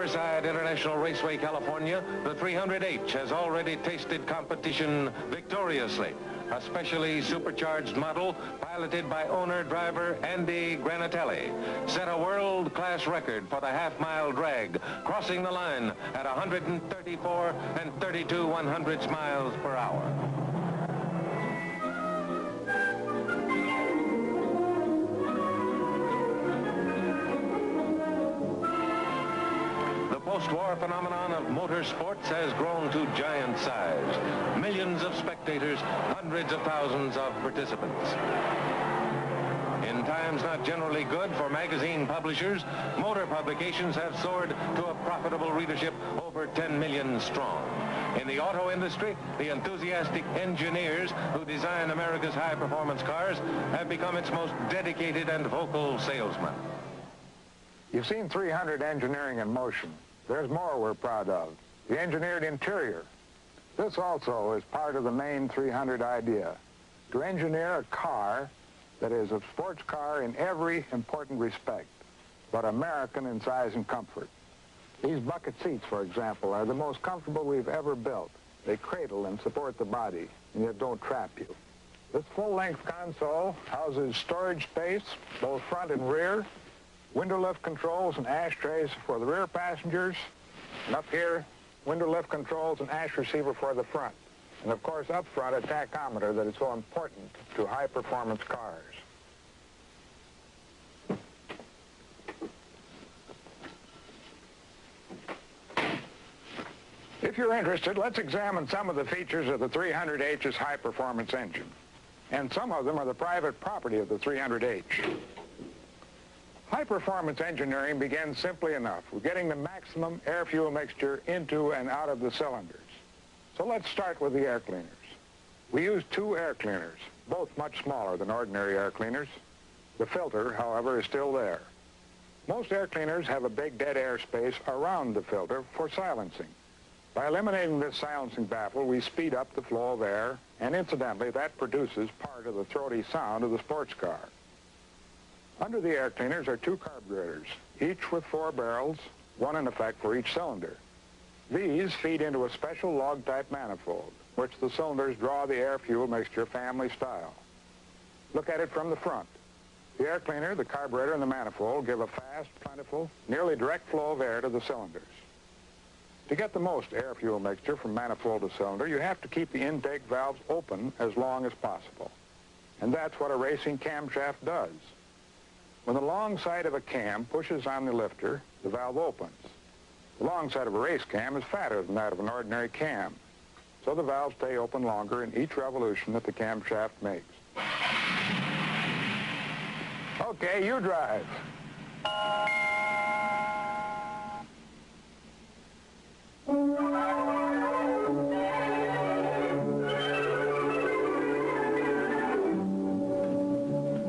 Riverside International Raceway, California, the 300H has already tasted competition victoriously. A specially supercharged model piloted by owner-driver Andy Granatelli set a world-class record for the half-mile drag, crossing the line at 134 and 32 100ths miles per hour. The post-war phenomenon of motorsports has grown to giant size. Millions of spectators, hundreds of thousands of participants. In times not generally good for magazine publishers, motor publications have soared to a profitable readership over 10 million strong. In the auto industry, the enthusiastic engineers who design America's high-performance cars have become its most dedicated and vocal salesmen. You've seen 300 engineering in motion. There's more we're proud of. The engineered interior. This also is part of the main 300 idea. To engineer a car that is a sports car in every important respect, but American in size and comfort. These bucket seats, for example, are the most comfortable we've ever built. They cradle and support the body, and yet don't trap you. This full-length console houses storage space, both front and rear, window lift controls and ashtrays for the rear passengers, and up here, window lift controls and ash receiver for the front. And of course, up front, a tachometer that is so important to high-performance cars. If you're interested, let's examine some of the features of the 300H's high-performance engine. And some of them are the private property of the 300H. High-performance engineering begins simply enough with getting the maximum air-fuel mixture into and out of the cylinders. So let's start with the air cleaners. We use two air cleaners, both much smaller than ordinary air cleaners. The filter, however, is still there. Most air cleaners have a big dead air space around the filter for silencing. By eliminating this silencing baffle, we speed up the flow of air, and incidentally, that produces part of the throaty sound of the sports car. Under the air cleaners are two carburetors, each with 4 barrels, one in effect for each cylinder. These feed into a special log-type manifold, which the cylinders draw the air-fuel mixture family style. Look at it from the front. The air cleaner, the carburetor, and the manifold give a fast, plentiful, nearly direct flow of air to the cylinders. To get the most air-fuel mixture from manifold to cylinder, you have to keep the intake valves open as long as possible. And that's what a racing camshaft does. When the long side of a cam pushes on the lifter, the valve opens. The long side of a race cam is fatter than that of an ordinary cam, so the valves stay open longer in each revolution that the camshaft makes. Okay, you drive.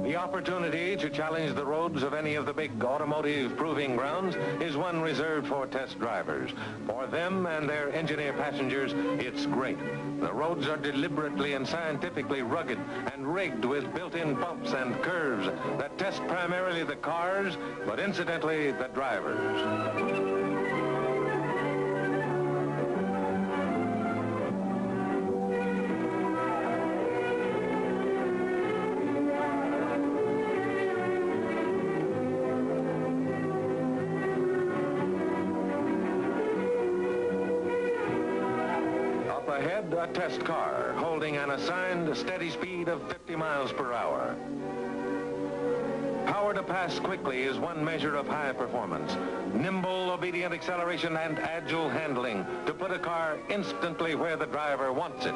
The opportunity to challenge the roads of any of the big automotive proving grounds is one reserved for test drivers. For them and their engineer passengers, it's great. The roads are deliberately and scientifically rugged and rigged with built-in bumps and curves that test primarily the cars, but incidentally, the drivers. Ahead, a test car holding an assigned steady speed of 50 miles per hour. Power to pass quickly is one measure of high performance. Nimble, obedient acceleration and agile handling to put a car instantly where the driver wants it.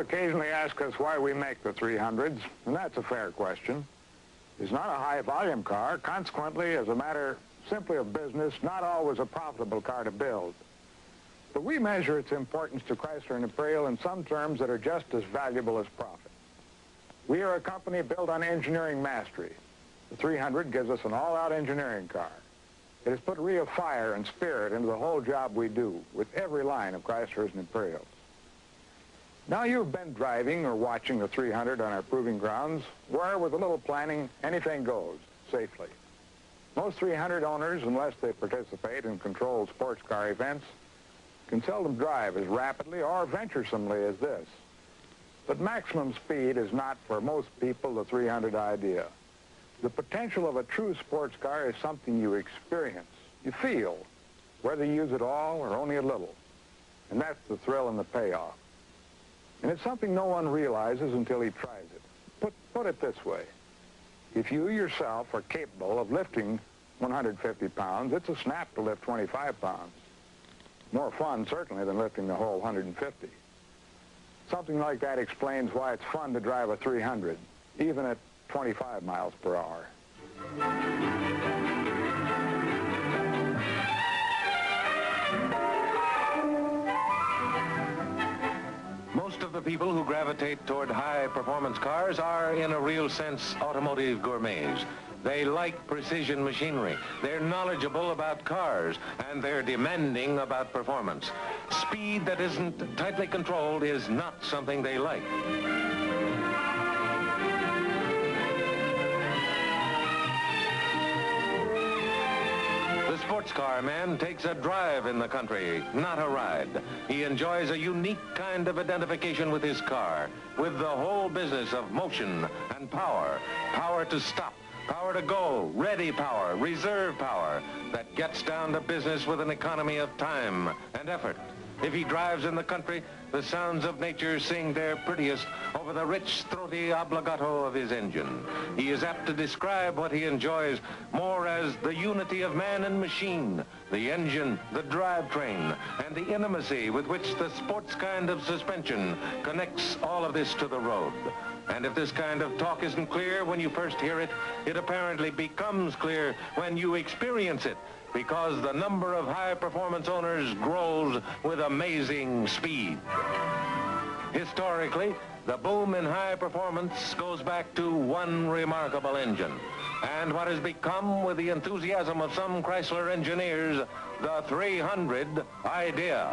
Occasionally ask us why we make the 300s, and that's a fair question. It's not a high-volume car. Consequently, as a matter simply a business, not always a profitable car to build. But we measure its importance to Chrysler and Imperial in some terms that are just as valuable as profit. We are a company built on engineering mastery. The 300 gives us an all-out engineering car. It has put real fire and spirit into the whole job we do with every line of Chryslers and Imperials. Now you've been driving or watching the 300 on our proving grounds, where with a little planning, anything goes safely. Most 300 owners, unless they participate in controlled sports car events, can seldom drive as rapidly or venturesomely as this. But maximum speed is not, for most people, the 300 idea. The potential of a true sports car is something you experience, you feel, whether you use it all or only a little. And that's the thrill and the payoff. And it's something no one realizes until he tries it. Put it this way. If you yourself are capable of lifting 150 pounds, it's a snap to lift 25 pounds. More fun, certainly, than lifting the whole 150. Something like that explains why it's fun to drive a 300, even at 25 miles per hour. Most of the people who gravitate toward high-performance cars are, in a real sense, automotive gourmets. They like precision machinery. They're knowledgeable about cars, and they're demanding about performance. Speed that isn't tightly controlled is not something they like. The sports car man takes a drive in the country, not a ride. He enjoys a unique kind of identification with his car, with the whole business of motion and power. Power to stop, power to go, ready power, reserve power, that gets down to business with an economy of time and effort. If he drives in the country, the sounds of nature sing their prettiest over the rich, throaty obbligato of his engine. He is apt to describe what he enjoys more as the unity of man and machine, the engine, the drivetrain, and the intimacy with which the sports kind of suspension connects all of this to the road. And if this kind of talk isn't clear when you first hear it, it apparently becomes clear when you experience it, because the number of high-performance owners grows with amazing speed. Historically, the boom in high performance goes back to one remarkable engine, and what has become, with the enthusiasm of some Chrysler engineers, the 300 idea.